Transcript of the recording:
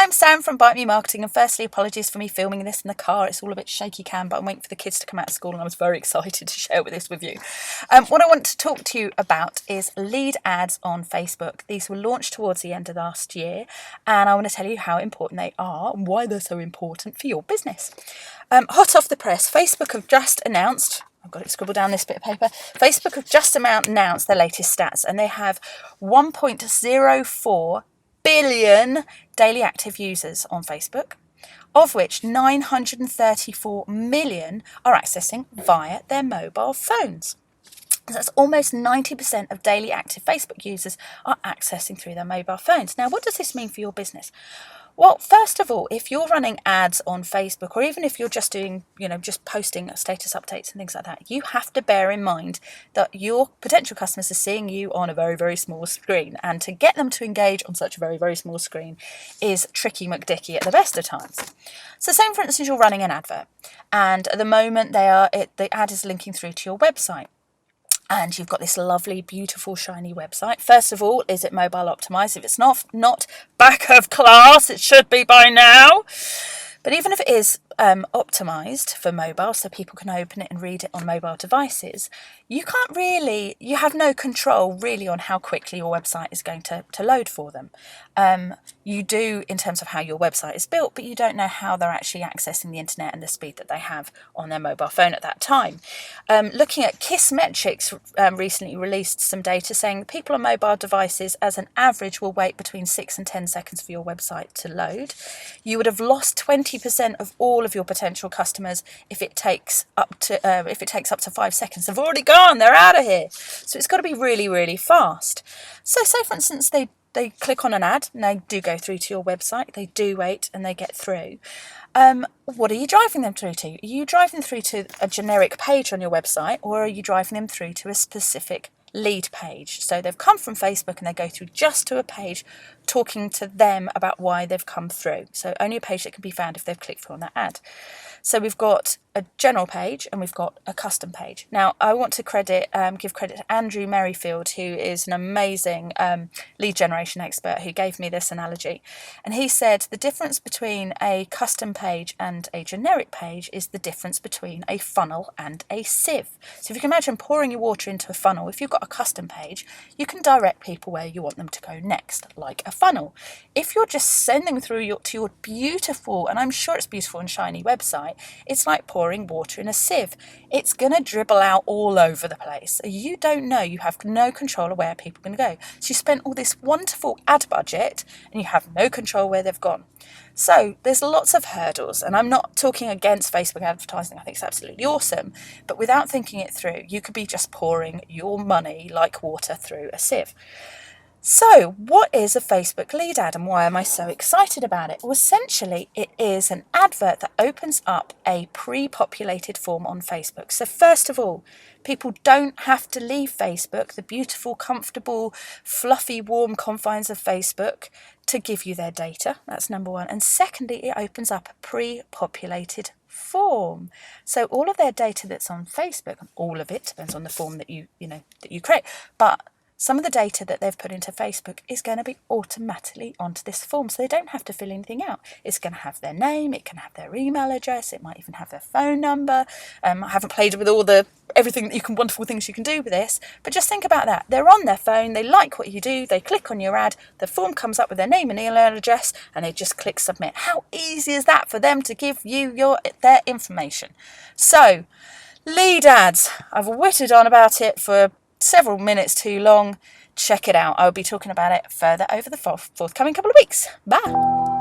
I'm Sam from Bite Me Marketing, and firstly, apologies for me filming this in the car. It's all a bit shaky cam, but I'm waiting for the kids to come out of school, and I was very excited to share this with you. What I want to talk to you about is lead ads on Facebook. These were launched towards the end of last year, and I want to tell you how important they are and why they're so important for your business. Hot off the press, Facebook have just announced, I've got it scribbled down this bit of paper. Facebook have just announced their latest stats, and they have 1.04 billion daily active users on Facebook, of which 934 million are accessing via their mobile phones. That's almost 90% of daily active Facebook users are accessing through their mobile phones. Now, what does this mean for your business? Well, first of all, if you're running ads on Facebook, or even if you're just doing, just posting status updates and things like that, you have to bear in mind that your potential customers are seeing you on a very, very small screen. And to get them to engage on such a very, very small screen is tricky McDicky at the best of times. So say, for instance, you're running an advert, and at the moment the ad is linking through to your website. And you've got this lovely, beautiful, shiny website. First of all, is it mobile optimized? If it's not back of class, it should be by now. But even if it is optimized for mobile, so people can open it and read it on mobile devices, you have no control really on how quickly your website is going to load for them. You do in terms of how your website is built, but you don't know how they're actually accessing the internet and the speed that they have on their mobile phone at that time. Looking at Kissmetrics recently released some data saying people on mobile devices as an average will wait between 6 and 10 seconds for your website to load. You would have lost 20% of all of your potential customers if it takes up to 5 seconds. They've already gone, they're out of here. So it's got to be really, really fast. So say, for instance, they click on an ad and they do go through to your website, they do wait and they get through. What are you driving them through to? Are you driving them through to a generic page on your website, or are you driving them through to a specific lead page? So they've come from Facebook and they go through just to a page talking to them about why they've come through. So only a page that can be found if they've clicked through on that ad. So we've got a general page and we've got a custom page. Now, I want to give credit to Andrew Merrifield, who is an amazing lead generation expert, who gave me this analogy. And he said the difference between a custom page and a generic page is the difference between a funnel and a sieve. So if you can imagine pouring your water into a funnel, if you've got a custom page, you can direct people where you want them to go next, like a funnel. If you're just sending through to your beautiful, and I'm sure it's beautiful and shiny website, it's like pouring water in a sieve. It's going to dribble out all over the place. You don't know, you have no control of where people are going to go. So you spent all this wonderful ad budget and you have no control where they've gone. So there's lots of hurdles, and I'm not talking against Facebook advertising. I think it's absolutely awesome. But without thinking it through, you could be just pouring your money like water through a sieve. So what is a Facebook lead ad and why am I so excited about it? Well, essentially, it is an advert that opens up a pre-populated form on Facebook. So first of all, people don't have to leave Facebook, the beautiful, comfortable, fluffy, warm confines of Facebook, to give you their data. That's number one. And secondly, it opens up a pre-populated form. So all of their data that's on Facebook, and all of it depends on the form that you create, but some of the data that they've put into Facebook is going to be automatically onto this form, so they don't have to fill anything out. It's going to have their name, it can have their email address, it might even have their phone number. I haven't played with everything that wonderful things you can do with this, but just think about that. They're on their phone, they like what you do, they click on your ad, the form comes up with their name and email address, and they just click submit. How easy is that for them to give you their information? So, lead ads. I've whittled on about it for several minutes too long. Check it out. I'll be talking about it further over the forthcoming couple of weeks. Bye.